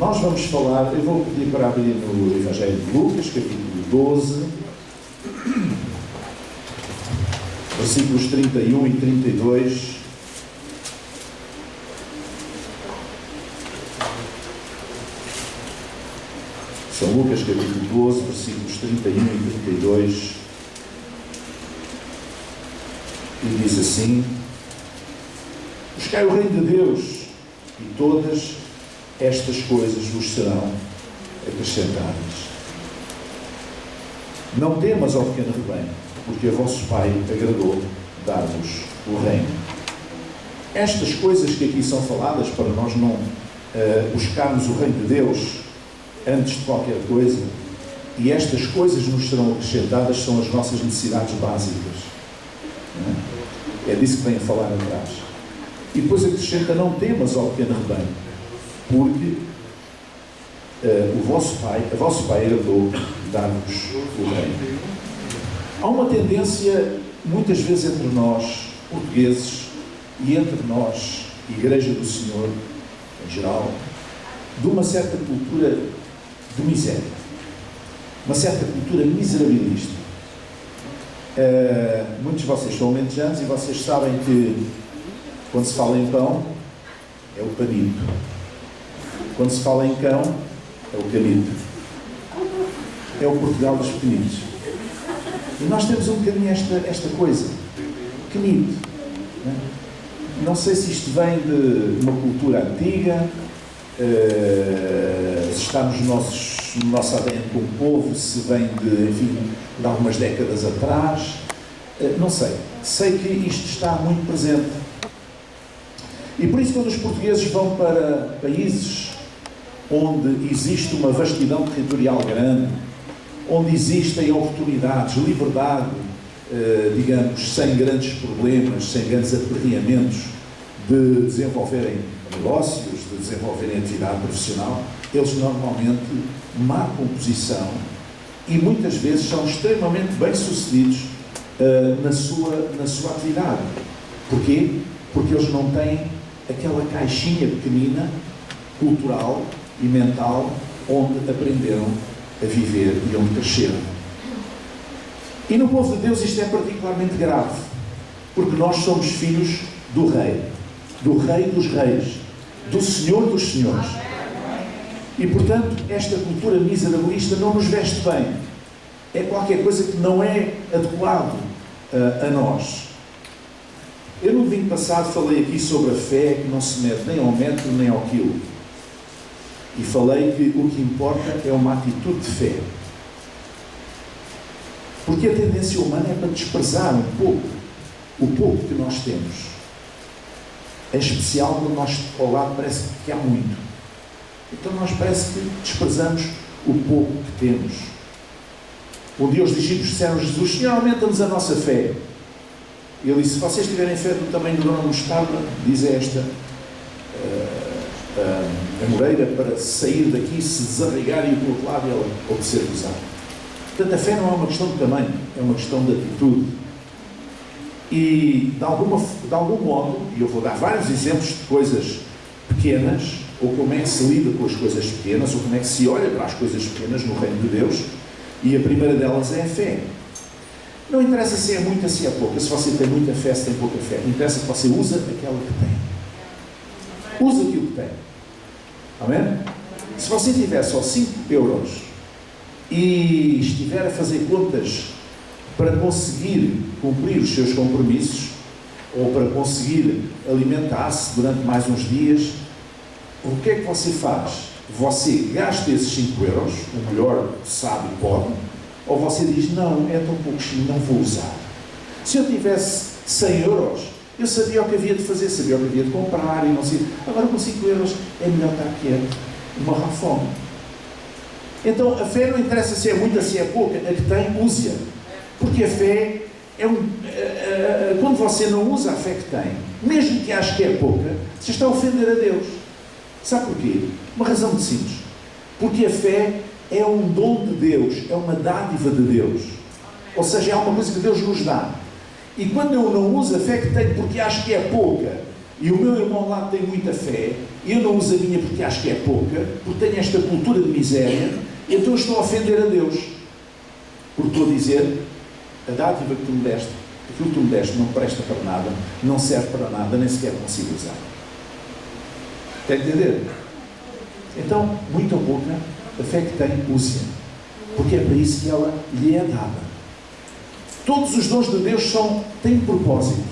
nós vamos falar, eu vou pedir para abrir no Evangelho de Lucas, capítulo 12, versículos 31 e 32. São Lucas, capítulo 12, versículos 31 e 32. E diz assim: buscai o reino de Deus, e todas estas coisas vos serão acrescentadas. Não temas, ó pequeno rebanho, porque a vosso Pai agradou dar-vos o reino. Estas coisas que aqui são faladas, para nós não buscarmos o reino de Deus antes de qualquer coisa, e estas coisas nos serão acrescentadas, são as nossas necessidades básicas. É disso que vem a falar atrás. E depois acrescenta: não temas, ó pequeno rebanho, porque a vosso Pai agradou dar-vos o reino. Há uma tendência, muitas vezes, entre nós, portugueses, e entre nós, Igreja do Senhor, em geral, de uma certa cultura de miséria, uma certa cultura miserabilista. Muitos de vocês são alentejanos e vocês sabem que quando se fala em pão é o panito, quando se fala em cão é o canito, é o Portugal dos pequenitos. E nós temos um bocadinho esta coisa, canito. Não sei se isto vem de uma cultura antiga, se está no nosso ADN como povo, se vem de algumas décadas atrás, não sei. Sei que isto está muito presente. E por isso, quando os portugueses vão para países onde existe uma vastidão territorial grande, onde existem oportunidades, liberdade, digamos, sem grandes problemas, sem grandes aperreamentos de desenvolverem negócios, de desenvolverem atividade profissional, eles normalmente marcam posição e muitas vezes são extremamente bem-sucedidos na sua atividade. Porquê? Porque eles não têm aquela caixinha pequenina, cultural e mental, onde aprenderam a viver e onde cresceram. E no povo de Deus isto é particularmente grave, porque nós somos filhos do Rei dos Reis, do Senhor dos Senhores. E, portanto, esta cultura miserabilista não nos veste bem. É qualquer coisa que não é adequado a nós. Eu, no domingo passado, falei aqui sobre a fé que não se mede nem ao metro nem ao quilo. E falei que o que importa é uma atitude de fé. Porque a tendência humana é para desprezar um pouco o pouco que nós temos. Em especial quando nós ao lado parece que há muito. Então nós parece que desprezamos o pouco que temos. Um dia os discípulos disseram a Jesus: Senhor, aumenta-nos a nossa fé. E ele disse: se vocês tiverem fé do tamanho do grão de mostarda, diz esta a moreira, para sair daqui, se desarraigar e ir para o outro lado, e ela obedecer-vos-á. Portanto, a fé não é uma questão de tamanho, é uma questão de atitude. E, de algum modo, e eu vou dar vários exemplos de coisas pequenas, ou como é que se lida com as coisas pequenas, ou como é que se olha para as coisas pequenas no reino de Deus, e a primeira delas é a fé. Não interessa se é muita, se é pouca, se você tem muita fé, se tem pouca fé. Interessa que você usa aquela que tem. Usa aquilo que tem. Amém? Se você tiver só 5 euros e estiver a fazer contas para conseguir cumprir os seus compromissos, ou para conseguir alimentar-se durante mais uns dias, o que é que você faz? Você gasta esses 5 euros, o melhor sabe e pode, ou você diz: não, é tão pouquinho, não vou usar. Se eu tivesse 100 euros, eu sabia o que havia de fazer, sabia o que havia de comprar, e não sei. Agora com 5 euros é melhor estar quieto, morrer à fome. Então a fé não interessa se é muita, se é pouca, a que tem, use-a. Porque a fé é quando você não usa a fé que tem, mesmo que ache que é pouca, você está a ofender a Deus. Sabe porquê? Uma razão muito simples. Porque a fé é um dom de Deus, é uma dádiva de Deus. Ou seja, é uma coisa que Deus nos dá. E quando eu não uso a fé que tenho porque acho que é pouca, e o meu irmão lá tem muita fé, e eu não uso a minha porque acho que é pouca, porque tenho esta cultura de miséria, então eu estou a ofender a Deus. Porque estou a dizer, a dádiva que tu me deste, aquilo que tu me deste não presta para nada, não serve para nada, nem sequer consigo usar. Quer entender? Então, muito ou pouca, a fé que tem, use-a. Porque é para isso que ela lhe é dada. Todos os dons de Deus têm um propósito.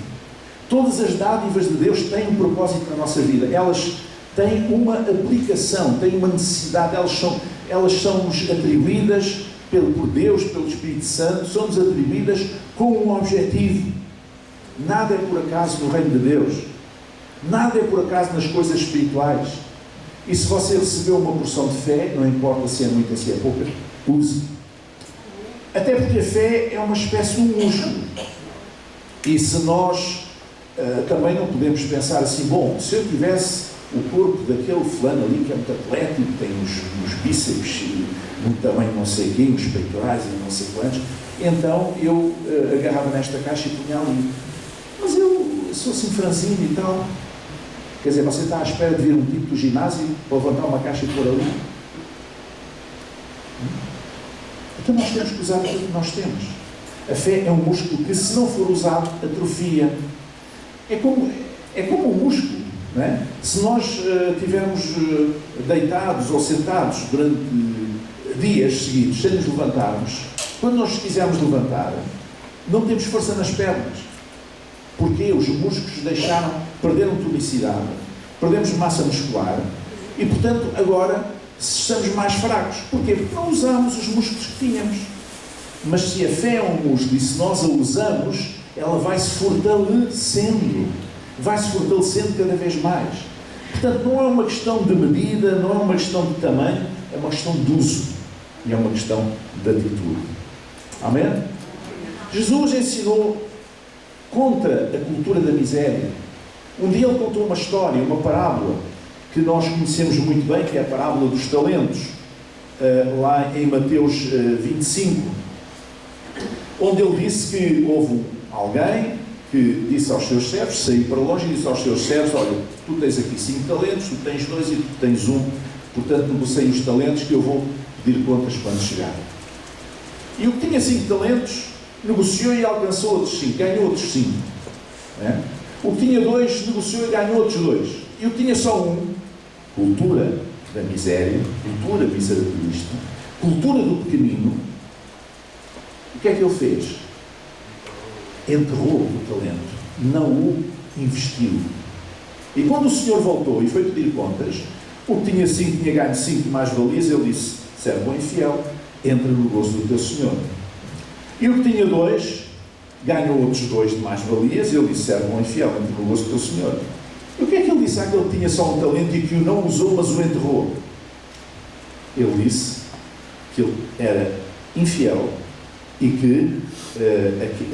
Todas as dádivas de Deus têm um propósito na nossa vida. Elas têm uma aplicação, têm uma necessidade. Elas são-nos atribuídas por Deus, pelo Espírito Santo, são-nos atribuídas com um objetivo. Nada é por acaso no reino de Deus. Nada é por acaso nas coisas espirituais. E se você recebeu uma porção de fé, não importa se é muita ou se é pouca, use. Até porque a fé é uma espécie de um músculo. E se nós também não podemos pensar assim, bom, se eu tivesse o corpo daquele fulano ali que é muito atlético, tem uns bíceps e um tamanho não sei quê, uns peitorais e não sei quantos, então eu agarrava nesta caixa e punha ali. Mas eu sou assim franzino e tal. Quer dizer, você está à espera de vir um tipo do ginásio para levantar uma caixa e pôr ali? Então nós temos que usar aquilo que nós temos. A fé é um músculo que, se não for usado, atrofia. É como um músculo, não é? Se nós estivermos deitados ou sentados durante dias seguidos, sem nos levantarmos, quando nós quisermos levantar, não temos força nas pernas. Porque os músculos perderam tonicidade, perdemos massa muscular e, portanto, agora estamos mais fracos. Porquê? Porque não usamos os músculos que tínhamos. Mas se a fé é um músculo e se nós a usamos, ela vai-se fortalecendo cada vez mais. Portanto, não é uma questão de medida, não é uma questão de tamanho, é uma questão de uso e é uma questão de atitude. Amém? Jesus ensinou contra a cultura da miséria. Um dia ele contou uma história, uma parábola, que nós conhecemos muito bem, que é a parábola dos talentos, lá em Mateus 25, onde ele disse que houve alguém que disse aos seus servos, saiu para longe e disse aos seus servos, olha, tu tens aqui 5 talentos, tu tens 2 e tu tens 1, portanto negociei os talentos que eu vou pedir contas quando chegar. E o que tinha 5 talentos, negociou e alcançou outros 5, ganhou outros 5. É? O que tinha 2, negociou e ganhou outros 2. E o que tinha só 1, cultura da miséria, cultura miserabilista, cultura do pequenino, o que é que ele fez? Enterrou o talento, não o investiu. E quando o Senhor voltou e foi pedir contas, o que tinha 5 tinha ganho 5 mais valias, ele disse, servo bom e fiel, entra no gozo do teu Senhor. E o que tinha 2, ganhou outros 2 de mais-valias, e ele disse, servo bom e fiel, entra no gozo do teu Senhor. E o que é que ele disse àquele que tinha só um talento e que o não usou, mas o enterrou? Ele disse que ele era infiel e que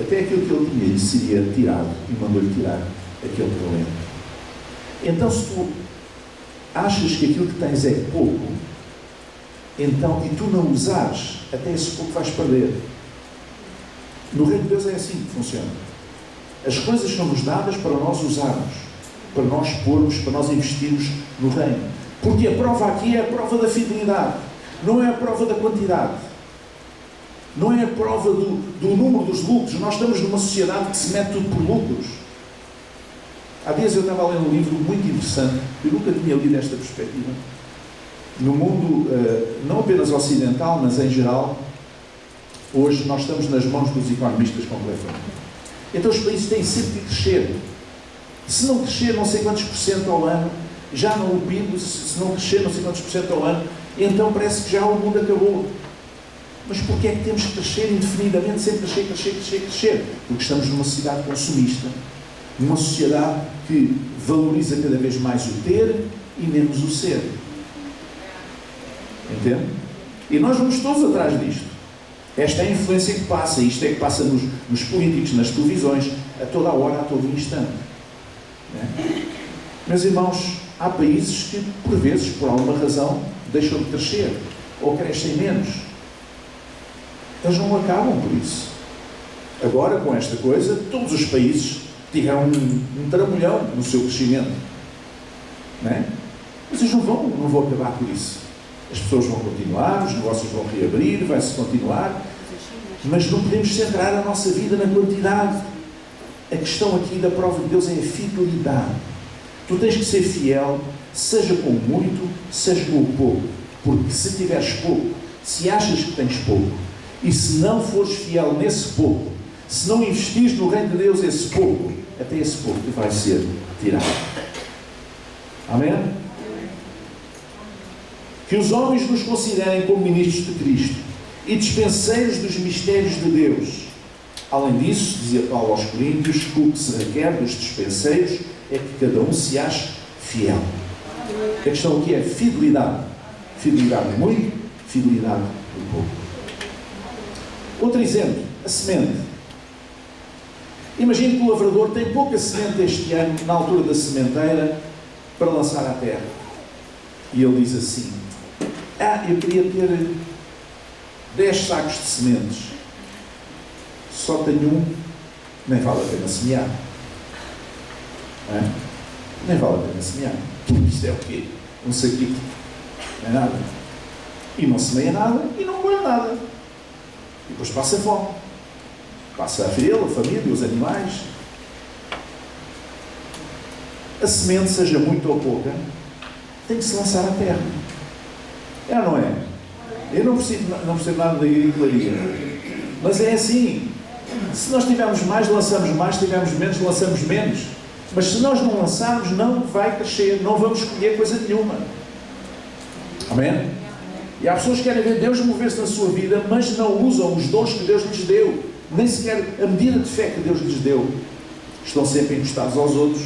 até aquilo que ele tinha lhe seria tirado, e mandou-lhe tirar aquele talento. Então, se tu achas que aquilo que tens é pouco, então, e tu não usares, até esse pouco vais perder. No reino de Deus é assim que funciona. As coisas são-nos dadas para nós usarmos, para nós pormos, para nós investirmos no reino. Porque a prova aqui é a prova da fidelidade, não é a prova da quantidade, não é a prova do número dos lucros. Nós estamos numa sociedade que se mete tudo por lucros. Há dias eu estava a ler um livro muito interessante, eu nunca tinha lido esta perspectiva. No mundo, não apenas ocidental, mas em geral, hoje nós estamos nas mãos dos economistas completamente. Então os países têm sempre de crescer. Se não crescer não sei quantos % ao ano, já não o PIB, se não crescer não sei quantos % ao ano, então parece que já o mundo acabou. Mas porquê é que temos que crescer indefinidamente, sempre crescer? Porque estamos numa sociedade consumista, numa sociedade que valoriza cada vez mais o ter e menos o ser. Entende? E nós vamos todos atrás disto. Esta é a influência que passa, isto é que passa nos políticos, nas televisões, a toda a hora, a todo instante. Meus irmãos, há países que, por vezes, por alguma razão, deixam de crescer, ou crescem menos. Eles não acabam por isso. Agora, com esta coisa, todos os países tiveram um trambolhão no seu crescimento. Não é? Mas eles não vão acabar por isso. As pessoas vão continuar, os negócios vão reabrir, vai-se continuar, mas não podemos centrar a nossa vida na quantidade. A questão aqui da prova de Deus é a fidelidade. Tu tens que ser fiel, seja com o muito, seja com o pouco. Porque se tiveres pouco, se achas que tens pouco, e se não fores fiel nesse pouco, se não investires no reino de Deus esse pouco, até esse pouco vai ser tirado. Amém? Que os homens nos considerem como ministros de Cristo e dispenseiros dos mistérios de Deus. Além disso, dizia Paulo aos Coríntios, que o que se requer dos dispenseiros é que cada um se ache fiel. A questão aqui é fidelidade. Fidelidade no muito, fidelidade no pouco. Outro exemplo, a semente. Imagine que o lavrador tem pouca semente este ano, na altura da sementeira, para lançar à terra. E ele diz assim: eu queria ter 10 sacos de sementes. Só tenho um, nem vale a pena semear. Não é? Nem vale a pena semear. Isto é o quê? Um saquito. Não é nada. E não semeia nada e não colhe nada. E depois passa fome. Passa a ele, a família, os animais. A semente, seja muito ou pouca, tem que se lançar à terra. É ou não é? Eu não percebo nada da agricultura. Mas é assim. Se nós tivermos mais, lançamos mais. Se tivermos menos, lançamos menos. Mas se nós não lançarmos, não vai crescer. Não vamos colher coisa nenhuma. Amém? E há pessoas que querem ver Deus mover-se na sua vida, mas não usam os dons que Deus lhes deu. Nem sequer a medida de fé que Deus lhes deu. Estão sempre encostados aos outros.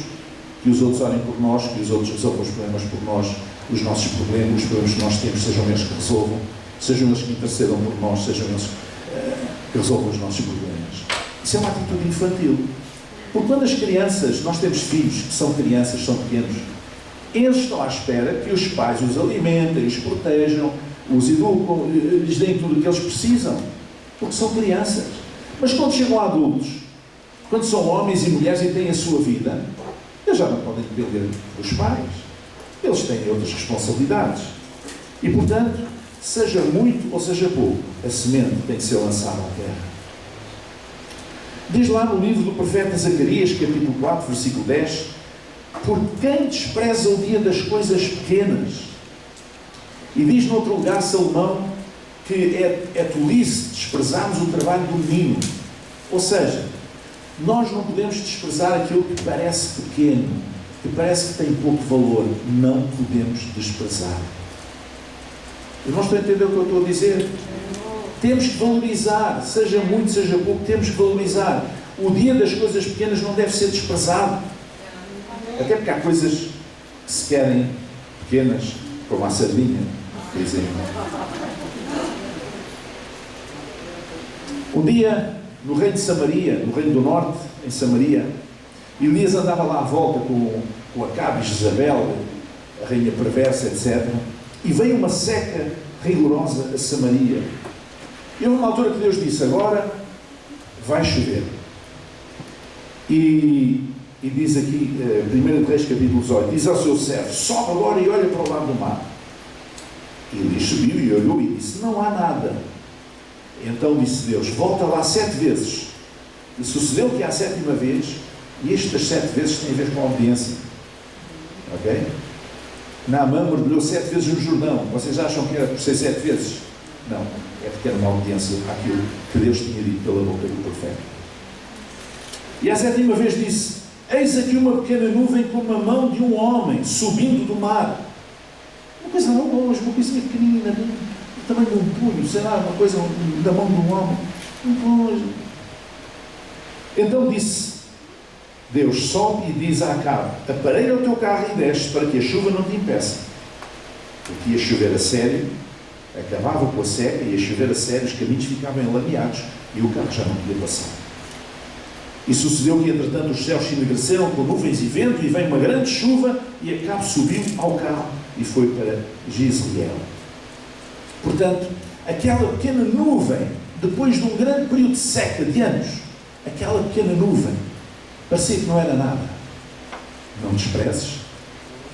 Que os outros orem por nós, que os outros resolvam os problemas por nós, os nossos problemas, os problemas que nós temos, sejam eles que resolvam, sejam eles que intercedam por nós, sejam eles que resolvam os nossos problemas. Isso é uma atitude infantil. Porque quando as crianças, nós temos filhos que são crianças, são pequenos, eles estão à espera que os pais os alimentem, os protejam, os educam, lhes deem tudo o que eles precisam, porque são crianças. Mas quando chegam a adultos, quando são homens e mulheres e têm a sua vida, eles já não podem depender dos pais. Eles têm outras responsabilidades. E, portanto, seja muito ou seja pouco, a semente tem que ser lançada à terra. Diz lá no livro do profeta Zacarias, capítulo 4, versículo 10, por quem despreza o dia das coisas pequenas? E diz noutro lugar, Salomão, que é tolice desprezarmos o trabalho do menino. Ou seja, nós não podemos desprezar aquilo que parece pequeno, que parece que tem pouco valor. Não podemos desprezar. Eu não estou a entender o que eu estou a dizer. Temos que valorizar, seja muito, seja pouco, temos que valorizar. O dia das coisas pequenas não deve ser desprezado. Até porque há coisas que se querem pequenas, como a sardinha, por exemplo. Um dia, no reino de Samaria, no reino do norte, em Samaria, Elias andava lá à volta com Acabe e Jezabel, a rainha perversa, etc. E veio uma seca rigorosa a Samaria. E houve uma altura que Deus disse: agora vai chover. E diz aqui, 1 Reis capítulo 18, diz ao seu servo: sobe agora e olha para o lado do mar. E Elias subiu e olhou e disse: não há nada. Então disse Deus: volta lá 7 vezes. E sucedeu que há a 7ª vez, e estas 7 vezes têm a ver com a obediência. Ok? Naamã mergulhou 7 vezes no Jordão. Vocês acham que era por ser 7 vezes? Não, é porque era uma obediência àquilo que Deus tinha dito pela boca do profeta. E à 7ª vez disse: eis aqui uma pequena nuvem como a mão de um homem subindo do mar. Uma coisa não longe, uma coisinha pequenina, do tamanho de um punho, sei lá, uma coisa da mão de um homem, muito longe. Então disse Deus: sobe e diz a Acabe: aparelha o teu carro e desce, para que a chuva não te impeça. Porque ia chover a sério, acabava com a seca, ia chover a sério, os caminhos ficavam enlameados e o carro já não podia passar. E sucedeu que, entretanto, os céus se enegreceram com nuvens e vento, e veio uma grande chuva, e Acabe subiu ao carro e foi para Jezreel. Portanto, aquela pequena nuvem, depois de um grande período de seca de anos, aquela pequena nuvem Parecia que não era nada. Não desprezes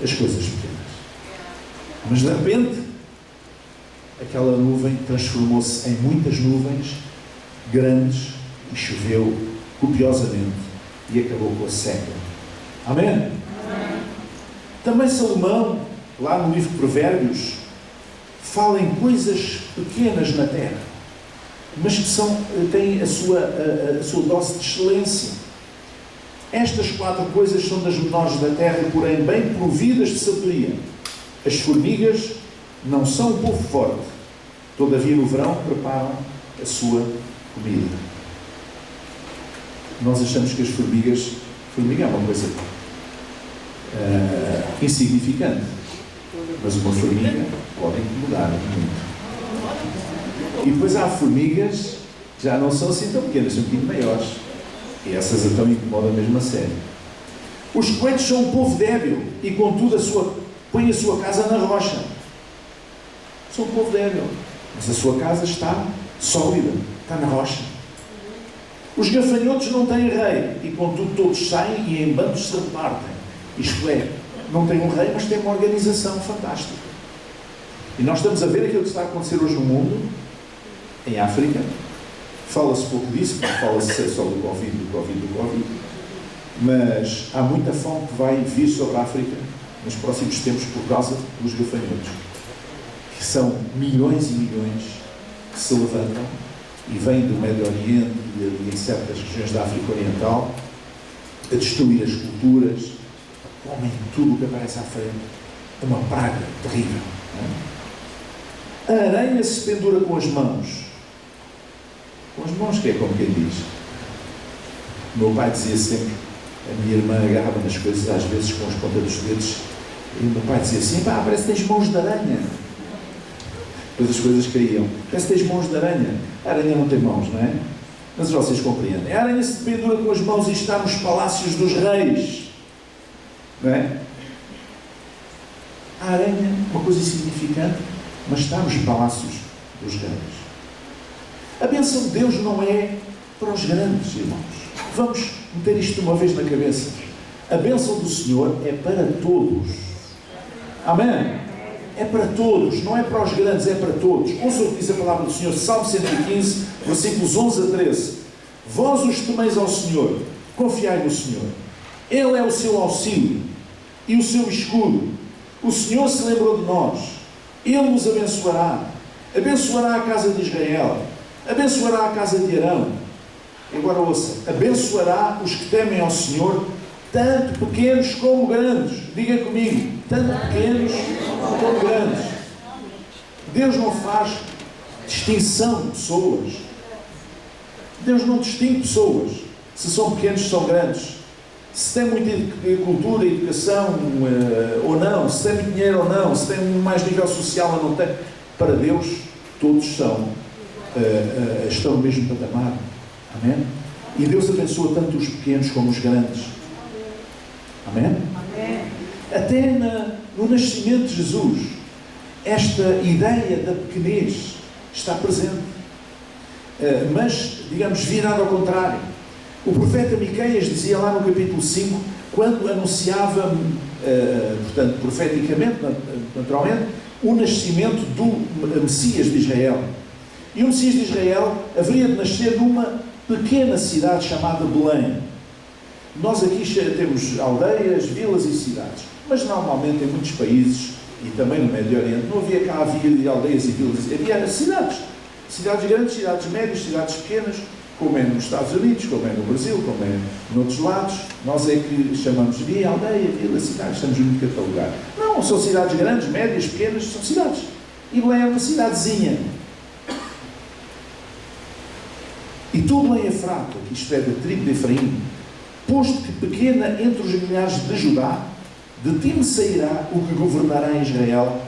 as coisas pequenas. Mas de repente, aquela nuvem transformou-se em muitas nuvens grandes e choveu copiosamente e acabou com a seca. Amém? Amém. Também Salomão, lá no livro de Provérbios, fala em coisas pequenas na terra, mas que têm a sua dose de excelência. Estas 4 coisas são das menores da terra, porém bem providas de sabedoria. As formigas não são um povo forte, todavia no verão preparam a sua comida. Nós achamos que formiga é uma coisa insignificante, mas uma formiga pode incomodar muito. E depois há formigas que já não são assim tão pequenas, são um bocadinho maiores, e essas então incomodam mesmo a sério. Os coelhos são um povo débil e contudo põe a sua casa na rocha. São um povo débil, mas a sua casa está sólida, está na rocha. Os gafanhotos não têm rei e contudo todos saem e em bandos se repartem. Isto é, não tem um rei, mas tem uma organização fantástica. E nós estamos a ver aquilo que está a acontecer hoje no mundo, em África. Fala-se pouco disso, porque fala-se só do Covid, mas há muita fome que vai vir sobre a África nos próximos tempos por causa dos gafanhotos, que são milhões e milhões que se levantam e vêm do Médio Oriente e em certas regiões da África Oriental a destruir as culturas, comem tudo o que aparece à frente. É uma praga terrível. Não é? A aranha se pendura com as mãos. Com as mãos, que é como quem diz. O meu pai dizia sempre, a minha irmã agarrava nas coisas às vezes com as pontas dos dedos, e o meu pai dizia assim, pá, parece que tens mãos de aranha. Depois as coisas caíam. Parece que tens mãos de aranha. A aranha não tem mãos, não é? Mas vocês compreendem. A aranha se pendura com as mãos e está nos palácios dos reis. Não é? A aranha, uma coisa insignificante, mas está nos palácios dos reis. A bênção de Deus não é para os grandes, irmãos. Vamos meter isto de uma vez na cabeça. A bênção do Senhor é para todos. Amém? É para todos, não é para os grandes, é para todos. Ouça o que diz a palavra do Senhor, Salmo 115, versículos 11 a 13. Vós os temeis ao Senhor, confiai no Senhor. Ele é o seu auxílio e o seu escudo. O Senhor se lembrou de nós. Ele nos abençoará. Abençoará a casa de Israel. Abençoará a casa de Arão. Agora ouça. Abençoará os que temem ao Senhor, tanto pequenos como grandes. Diga comigo. Tanto pequenos como grandes. Deus não faz distinção de pessoas. Deus não distingue pessoas. Se são pequenos, se são grandes. Se tem muita cultura, educação ou não. Se tem muito dinheiro ou não. Se tem mais nível social ou não tem. Para Deus, todos estão no mesmo patamar. Amém? E Deus abençoa tanto os pequenos como os grandes. Amém? Amém. Até no nascimento de Jesus, esta ideia da pequenez está presente. Mas, digamos, virado ao contrário. O profeta Miqueias dizia lá no capítulo 5, quando anunciava, portanto, profeticamente, naturalmente, o nascimento do Messias de Israel. E o Messias de Israel haveria de nascer numa pequena cidade chamada Belém. Nós aqui temos aldeias, vilas e cidades, mas normalmente em muitos países, e também no Médio Oriente, não havia cá aldeias e vilas, havia cidades. Cidades grandes, cidades médias, cidades pequenas, como é nos Estados Unidos, como é no Brasil, como é noutros lados. Nós é que chamamos de aldeia, vila, cidade, estamos muito catalogados. Não, são cidades grandes, médias, pequenas, são cidades. E Belém é uma cidadezinha. E tu, Belém Efrata, isto é, da tribo de Efraim, posto-te pequena entre os milhares de Judá, de ti me sairá o que governará em Israel,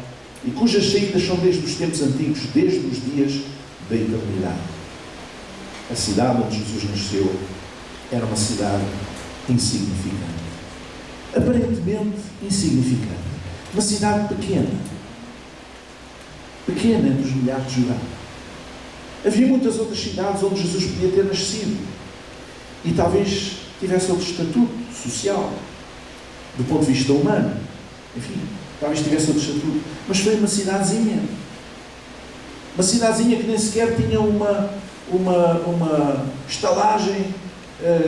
e cujas saídas são desde os tempos antigos, desde os dias da eternidade. A cidade onde Jesus nasceu era uma cidade insignificante. Aparentemente insignificante. Uma cidade pequena. Pequena entre os milhares de Judá. Havia muitas outras cidades onde Jesus podia ter nascido. E talvez tivesse outro estatuto social, do ponto de vista humano. Enfim, talvez tivesse outro estatuto. Mas foi uma cidadezinha. Uma cidadezinha que nem sequer tinha uma estalagem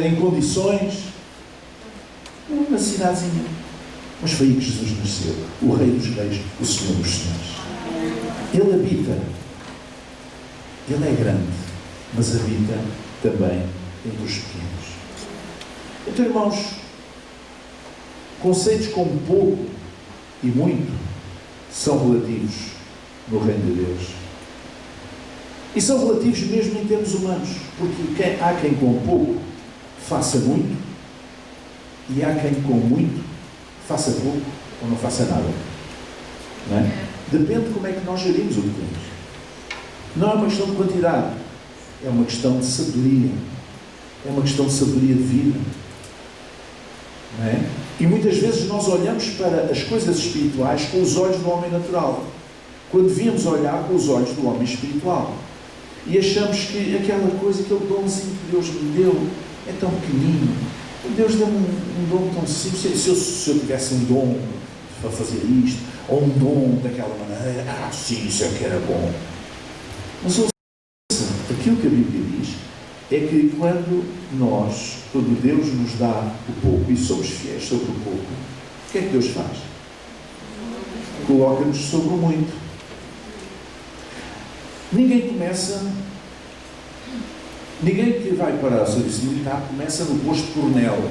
em condições. Uma cidadezinha. Mas foi aí que Jesus nasceu. O Rei dos Reis, o Senhor dos Senhores. Ele habita. Ele é grande, mas habita também entre os pequenos. Então, irmãos, conceitos como pouco e muito são relativos no reino de Deus. E são relativos mesmo em termos humanos, porque há quem com pouco faça muito e há quem com muito faça pouco ou não faça nada. Não é? Depende de como é que nós gerimos o que temos. Não é uma questão de quantidade, é uma questão de sabedoria. É uma questão de sabedoria de vida. Não é? E muitas vezes nós olhamos para as coisas espirituais com os olhos do homem natural, quando devíamos olhar com os olhos do homem espiritual. E achamos que aquela coisa, aquele domzinho que Deus me deu é tão pequenino. Deus deu-me um dom tão simples. Se eu tivesse um dom para fazer isto, ou um dom daquela maneira, sim, isso é que era bom. Mas ouça, aquilo que a Bíblia diz é que quando Deus nos dá o pouco e somos fiéis sobre o pouco, o que é que Deus faz? Coloca-nos sobre o muito. Ninguém que vai para o serviço militar começa no posto de coronel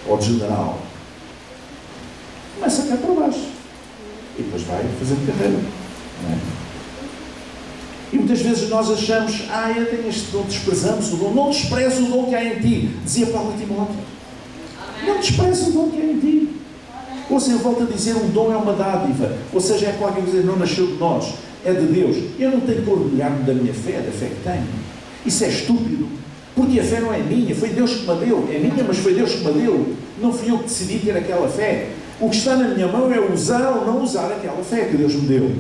ou de general. Começa cá para baixo e depois vai fazendo carreira. Não é? E muitas vezes nós achamos, eu tenho este dom, desprezamos o dom. Não despreza o dom que há em ti, dizia Paulo a Timóteo. Não despreza o dom que há em ti. Ou seja, eu volto a dizer, um dom é uma dádiva, ou seja, é qualquer coisa que não nasceu de nós, é de Deus. Eu não tenho que orgulhar-me da minha fé, da fé que tenho. Isso é estúpido, porque a fé não é minha, foi Deus que me deu. É minha, mas foi Deus que me deu. Não fui eu que decidi ter aquela fé. O que está na minha mão é usar ou não usar aquela fé que Deus me deu.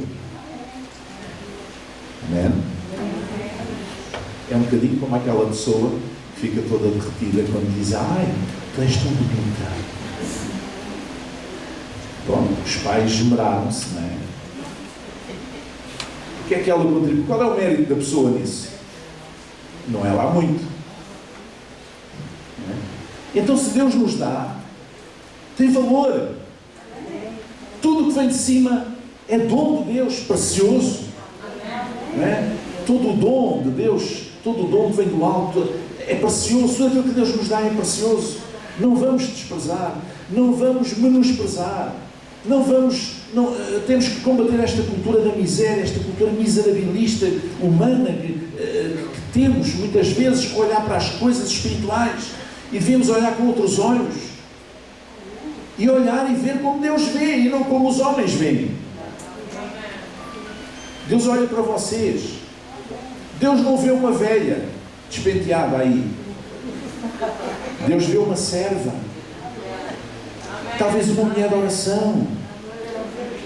Amém? É um bocadinho como aquela pessoa que fica toda derretida quando diz, tu és tão bonita. Pronto, os pais esmeraram-se, não é? O que é que ela contribui? Qual é o mérito da pessoa nisso? Não é lá muito. Não é? Então, se Deus nos dá, tem valor. Tudo o que vem de cima é dom de Deus, precioso. Não é? Todo o dom de Deus, todo o dom que vem do alto é precioso. Tudo aquilo que Deus nos dá é precioso. Não vamos desprezar, não vamos menosprezar, temos que combater esta cultura da miséria, esta cultura miserabilista, humana, que temos muitas vezes olhar para as coisas espirituais e devemos olhar com outros olhos e olhar e ver como Deus vê e não como os homens veem. Deus olha para vocês. Deus não vê uma velha despenteada aí. Deus vê uma serva. Talvez uma mulher de oração.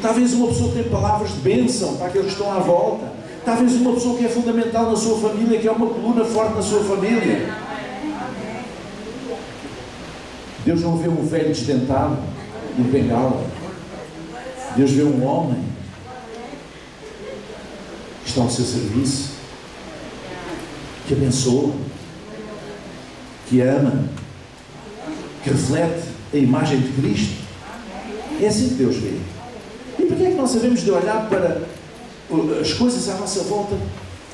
Talvez uma pessoa que tem palavras de bênção para aqueles que estão à volta. Talvez uma pessoa que é fundamental na sua família, que é uma coluna forte na sua família. Deus não vê um velho desdentado de bengala. Deus vê um homem que está ao seu serviço, que abençoa, que ama, que reflete a imagem de Cristo. É assim que Deus vê. E porquê é que nós sabemos de olhar para as coisas à nossa volta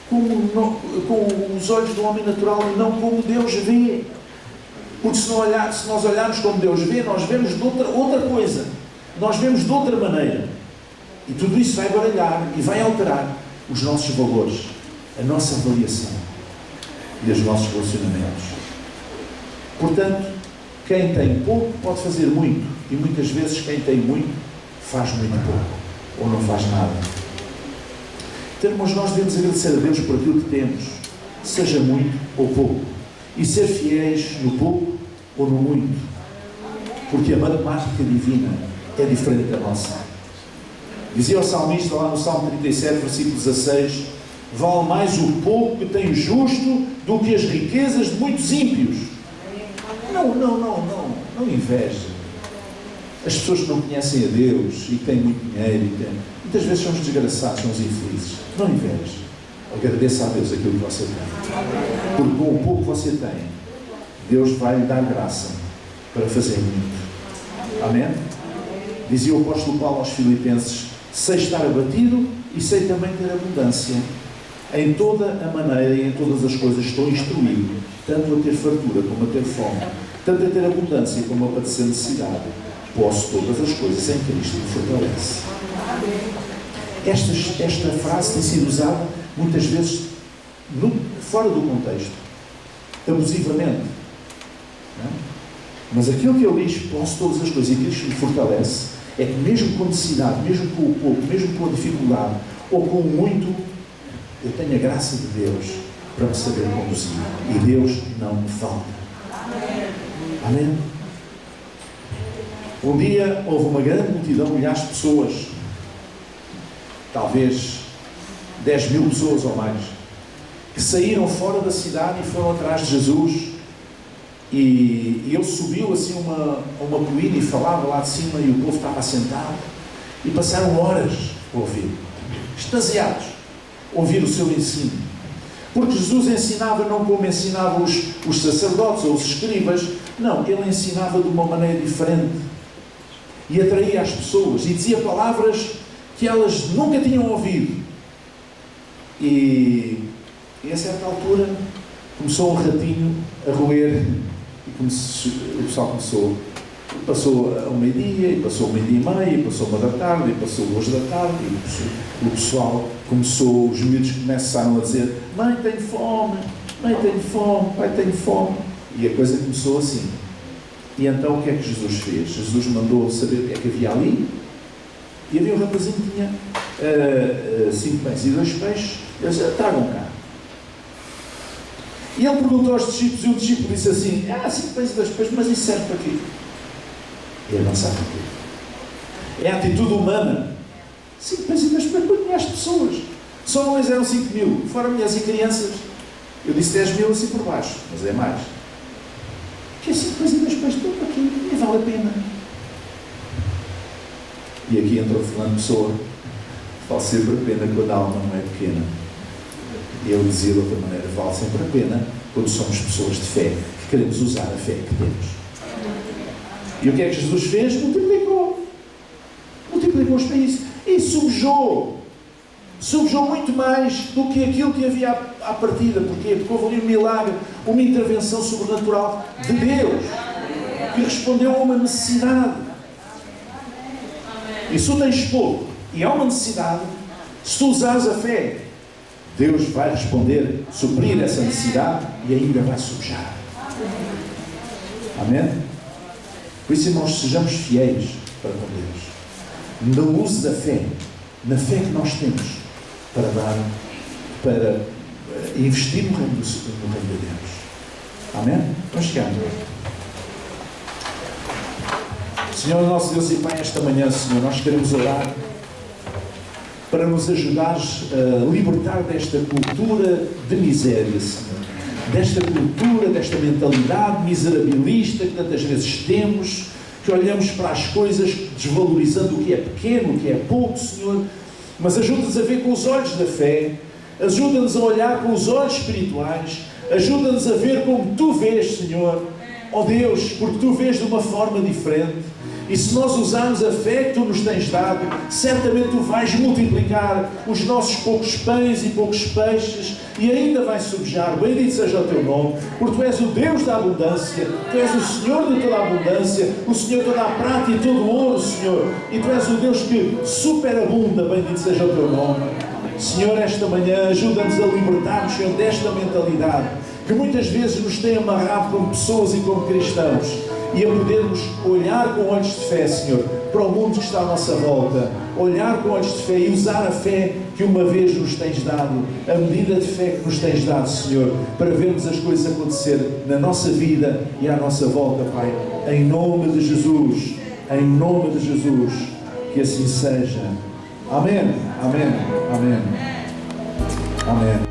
com os olhos do homem natural e não como Deus vê? Porque se nós olharmos como Deus vê, nós vemos de outra coisa. Nós vemos de outra maneira. E tudo isso vai baralhar e vai alterar os nossos valores, a nossa avaliação e os nossos relacionamentos. Portanto, quem tem pouco pode fazer muito. E muitas vezes quem tem muito faz muito pouco. Ou não faz nada. Então, irmãos, nós devemos agradecer a Deus por aquilo que temos. Seja muito ou pouco. E ser fiéis no pouco ou no muito. Porque a matemática divina é diferente da nossa. Dizia o salmista lá no Salmo 37, versículo 16: vale mais o pouco que tem o justo do que as riquezas de muitos ímpios. Não inveja. As pessoas que não conhecem a Deus e que têm muito dinheiro, muitas vezes são os desgraçados, são os infelizes. Não inveja. Agradeça a Deus aquilo que você tem. Porque com o pouco que você tem, Deus vai lhe dar graça para fazer muito. Amém? Dizia o apóstolo Paulo aos Filipenses: sei estar abatido e sei também ter abundância. Em toda a maneira e em todas as coisas estou instruído, tanto a ter fartura como a ter fome, tanto a ter abundância como a padecer necessidade. Posso todas as coisas em Cristo me fortalece. Esta frase tem sido usada muitas vezes fora do contexto, abusivamente. Não? Mas aquilo que ele diz, posso todas as coisas e Cristo me fortalece, é que mesmo com necessidade, mesmo com o pouco, mesmo com a dificuldade, ou com o muito, eu tenho a graça de Deus para me saber conduzir. E Deus não me falta. Amém? Um dia houve uma grande multidão, milhares de pessoas, talvez 10 mil pessoas ou mais, que saíram fora da cidade e foram atrás de Jesus. E ele subiu assim uma colina e falava lá de cima, e o povo estava assentado, e passaram horas a ouvir, extasiados, a ouvir o seu ensino. Porque Jesus ensinava não como ensinavam os sacerdotes ou os escribas, não, ele ensinava de uma maneira diferente e atraía as pessoas e dizia palavras que elas nunca tinham ouvido. E a certa altura começou um ratinho a roer. E o pessoal passou ao meio-dia, e passou ao meio-dia e meia, e passou uma da tarde, e passou 2 da tarde, e o pessoal começou, os miúdos começaram a dizer: mãe, tenho fome, pai, tenho fome. E a coisa começou assim. E então o que é que Jesus fez? Jesus mandou saber o que é que havia ali, e havia um rapazinho que tinha 5 pães e 2 peixes. Eles disseram: tragam cá. E ele perguntou aos discípulos, e o discípulo disse assim: 5 pães e 2 peixes, mas isso serve para quê? E ele não sabe para quê. É a atitude humana. 5 pães e 2 peixes para milhares de pessoas. Só homens eram 5 mil, fora mulheres e crianças. Eu disse 10 mil assim por baixo, mas é mais. Que é 5 pães e 2 peixes, tudo aqui, nem vale a pena. E aqui entrou Fernando Pessoa. Vale sempre a pena quando a alma não é pequena. E ele dizia de outra maneira: vale sempre a pena quando somos pessoas de fé, que queremos usar a fé que temos. E o que é que Jesus fez? Multiplicou os pães e subjou muito mais do que aquilo que havia à partida. Porquê? Porque houve ali um milagre, uma intervenção sobrenatural de Deus, que respondeu a uma necessidade. E se tu tens pouco e há uma necessidade, se tu usares a fé, Deus vai responder, suprir essa necessidade e ainda vai subjar. Amém? Por isso, irmãos, sejamos fiéis para com Deus. No uso da fé, na fé que nós temos para investir no reino de Deus. Amém? Vamos chegar. Senhor, nosso Deus e Pai, esta manhã, Senhor, nós queremos orar para nos ajudares a libertar desta cultura de miséria, Senhor. Desta cultura, desta mentalidade miserabilista que tantas vezes temos, que olhamos para as coisas desvalorizando o que é pequeno, o que é pouco, Senhor. Mas ajuda-nos a ver com os olhos da fé, ajuda-nos a olhar com os olhos espirituais, ajuda-nos a ver como Tu vês, Senhor. Ó Deus, porque Tu vês de uma forma diferente. E se nós usarmos a fé que Tu nos tens dado, certamente Tu vais multiplicar os nossos poucos pães e poucos peixes, e ainda vai subjar. Bendito seja o Teu nome, porque Tu és o Deus da abundância, Tu és o Senhor de toda a abundância, o Senhor de toda a prata e todo o ouro, Senhor. E Tu és o Deus que superabunda. Bendito seja o Teu nome. Senhor, esta manhã ajuda-nos a libertar-nos, Senhor, desta mentalidade que muitas vezes nos tem amarrado como pessoas e como cristãos, e a podermos olhar com olhos de fé, Senhor, para o mundo que está à nossa volta, olhar com olhos de fé e usar a fé que uma vez nos tens dado, a medida de fé que nos tens dado, Senhor, para vermos as coisas acontecer na nossa vida e à nossa volta, Pai, em nome de Jesus, que assim seja. Amém, amém, amém, amém.